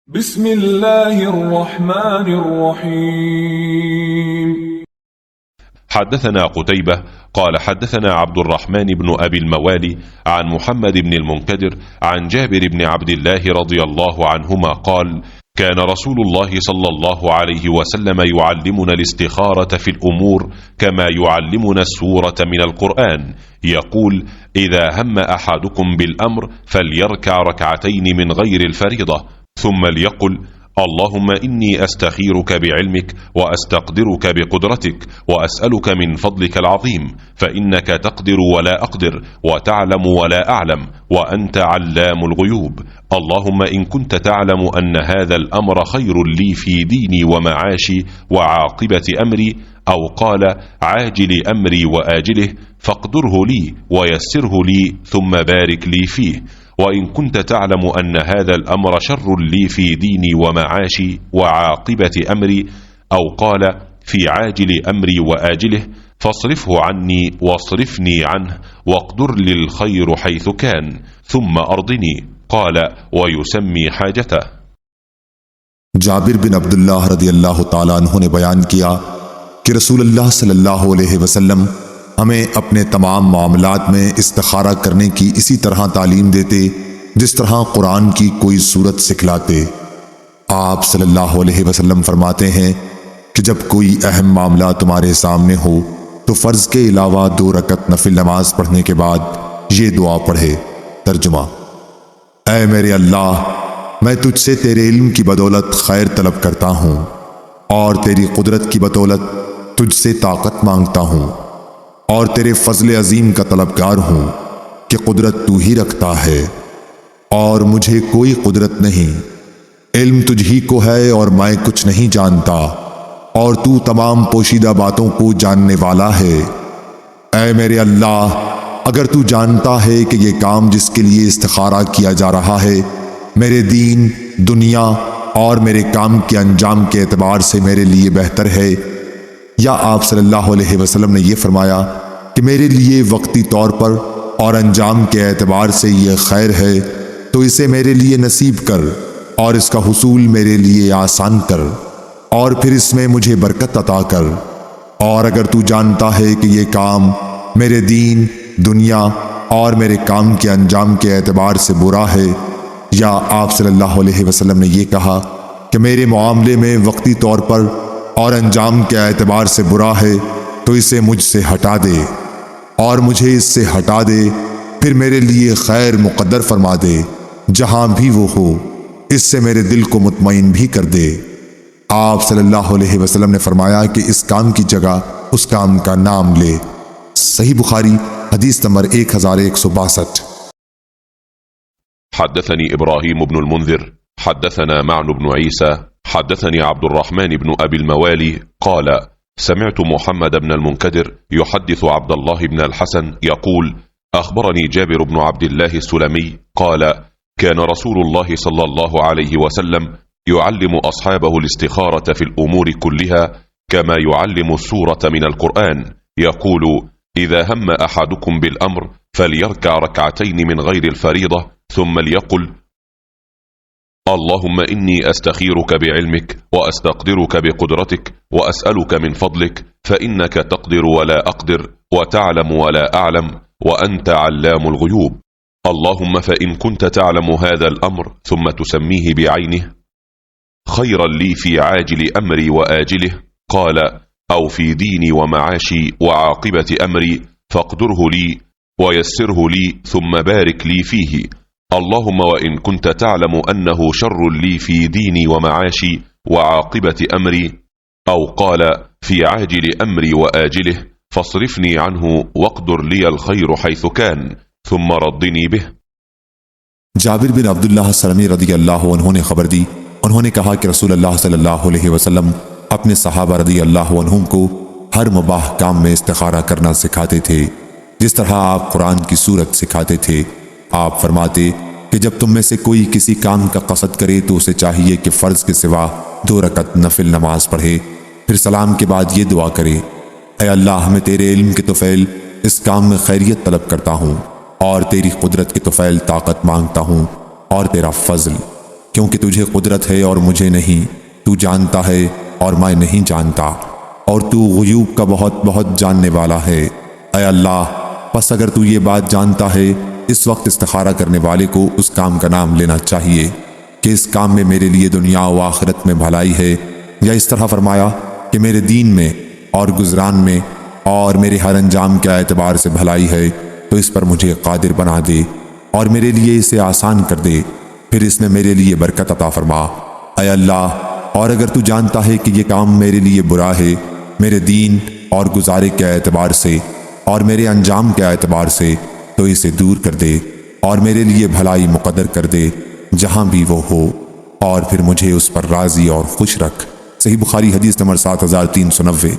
بسم الله الرحمن الرحيم. حدثنا قتيبة قال حدثنا عبد الرحمن بن أبي الموالي عن محمد بن المنكدر عن جابر بن عبد الله رضي الله عنهما قال: كان رسول الله صلى الله عليه وسلم يعلمنا الاستخارة في الأمور كما يعلمنا السورة من القرآن، يقول: إذا هم أحدكم بالأمر فليركع ركعتين من غير الفريضة، ثم ليقل: اللهم إني أستخيرك بعلمك وأستقدرك بقدرتك وأسألك من فضلك العظيم، فإنك تقدر ولا أقدر وتعلم ولا أعلم وأنت علام الغيوب. اللهم إن كنت تعلم أن هذا الأمر خير لي في ديني ومعاشي وعاقبة أمري، أو قال عاجل أمري وآجله، فاقدره لي ويسره لي ثم بارك لي فيه. وإن كنت تعلم أن هذا الأمر شر لي في ديني ومعاشي وعاقبة أمري، أو قال في عاجل أمري وآجله، فاصرفه عني واصرفني عنه واقدر لي الخير حيث كان ثم أرضني. قال: ويسمي حاجته. جابر بن عبداللہ رضی اللہ تعالیٰ عنہ نے بیان کیا کہ رسول اللہ صلی اللہ علیہ وسلم ہمیں اپنے تمام معاملات میں استخارہ کرنے کی اسی طرح تعلیم دیتے جس طرح قرآن کی کوئی سورت سکھلاتے۔ آپ صلی اللہ علیہ وسلم فرماتے ہیں کہ جب کوئی اہم معاملہ تمہارے سامنے ہو تو فرض کے علاوہ 2 رکعت نفل نماز پڑھنے کے بعد یہ دعا پڑھے۔ ترجمہ: اے میرے اللہ، میں تجھ سے تیرے علم کی بدولت خیر طلب کرتا ہوں اور تیری قدرت کی بدولت تجھ سے طاقت مانگتا ہوں، اور تیرے فضل عظیم کا طلبگار ہوں کہ قدرت تو ہی رکھتا ہے اور مجھے کوئی قدرت نہیں۔ علم تجھ ہی کو ہے اور میں کچھ نہیں جانتا، اور تو تمام پوشیدہ باتوں کو جاننے والا ہے۔ اے میرے اللہ، اگر تو جانتا ہے کہ یہ کام جس کے لیے استخارہ کیا جا رہا ہے میرے دین، دنیا اور میرے کام کے انجام کے اعتبار سے میرے لیے بہتر ہے، یا آپ صلی اللہ علیہ وسلم نے یہ فرمایا کہ میرے لیے وقتی طور پر اور انجام کے اعتبار سے یہ خیر ہے، تو اسے میرے لیے نصیب کر اور اس کا حصول میرے لیے آسان کر، اور پھر اس میں مجھے برکت عطا کر۔ اور اگر تو جانتا ہے کہ یہ کام میرے دین، دنیا اور میرے کام کے انجام کے اعتبار سے برا ہے، یا آپ صلی اللہ علیہ وسلم نے یہ کہا کہ میرے معاملے میں وقتی طور پر اور انجام کے اعتبار سے برا ہے، تو اسے مجھ سے ہٹا دے اور مجھے اس سے ہٹا دے، پھر میرے لیے خیر مقدر فرما دے جہاں بھی وہ ہو، اس سے میرے دل کو مطمئن بھی کر دے۔ آپ صلی اللہ علیہ وسلم نے فرمایا کہ اس کام کی جگہ اس کام کا نام لے۔ صحیح بخاری حدیث نمبر 1162۔ حدثني إبراهيم بن المنذر حدثنا معن بن عيسى حدثني عبد الرحمن بن أبي الموالي قال: سمعت محمد بن المنكدر يحدث عبد الله بن الحسن يقول: أخبرني جابر بن عبد الله السلمي قال: كان رسول الله صلى الله عليه وسلم يعلم أصحابه الاستخارة في الأمور كلها كما يعلم السورة من القرآن، يقول: إذا هم أحدكم بالأمر فليركع ركعتين من غير الفريضة، ثم ليقل: اللهم إني أستخيرك بعلمك وأستقدرك بقدرتك وأسألك من فضلك، فإنك تقدر ولا أقدر وتعلم ولا أعلم وأنت علام الغيوب. اللهم فإن كنت تعلم هذا الأمر ثم تسميه بعينه خيرا لي في عاجل أمري وآجله، قال: أو في ديني ومعاشي وعاقبة أمري، فاقدره لي ويسره لي ثم بارك لي فيه. اللهم وإن كنت تعلم أنه شر لي في ديني ومعاشي وعاقبة أمري، أو قال في عاجل أمري وآجله، فاصرفني عنه واقدر لي الخير حيث كان ثم ردني به۔ جابر بن عبداللہ سلمی رضی اللہ عنہ نے خبر دی، انہوں نے کہا کہ رسول اللہ صلی اللہ علیہ وسلم اپنے صحابہ رضی اللہ عنہم کو ہر مباح کام میں استخارہ کرنا سکھاتے تھے، جس طرح آپ قرآن کی سورت سکھاتے تھے۔ آپ فرماتے کہ جب تم میں سے کوئی کسی کام کا قصد کرے تو اسے چاہیے کہ فرض کے سوا 2 رکعت نفل نماز پڑھے، پھر سلام کے بعد یہ دعا کرے: اے اللہ، میں تیرے علم کے طفیل اس کام میں خیریت طلب کرتا ہوں، اور تیری قدرت کے طفیل طاقت مانگتا ہوں، اور تیرا فضل، کیونکہ تجھے قدرت ہے اور مجھے نہیں، تو جانتا ہے اور میں نہیں جانتا، اور تو غیوب کا بہت بہت جاننے والا ہے۔ اے اللہ، پس اگر تو یہ بات جانتا ہے، اس وقت استخارہ کرنے والے کو اس کام کا نام لینا چاہیے کہ اس کام میں میرے لیے دنیا و آخرت میں بھلائی ہے، یا اس طرح فرمایا کہ میرے دین میں اور گزران میں اور میرے ہر انجام کے اعتبار سے بھلائی ہے، تو اس پر مجھے قادر بنا دے اور میرے لیے اسے آسان کر دے، پھر اس میں میرے لیے برکت عطا فرما۔ اے اللہ، اور اگر تو جانتا ہے کہ یہ کام میرے لیے برا ہے، میرے دین اور گزارے کے اعتبار سے اور میرے انجام کے اعتبار سے، تو اسے دور کر دے اور میرے لیے بھلائی مقدر کر دے جہاں بھی وہ ہو، اور پھر مجھے اس پر راضی اور خوش رکھ۔ صحیح بخاری حدیث نمبر 7390۔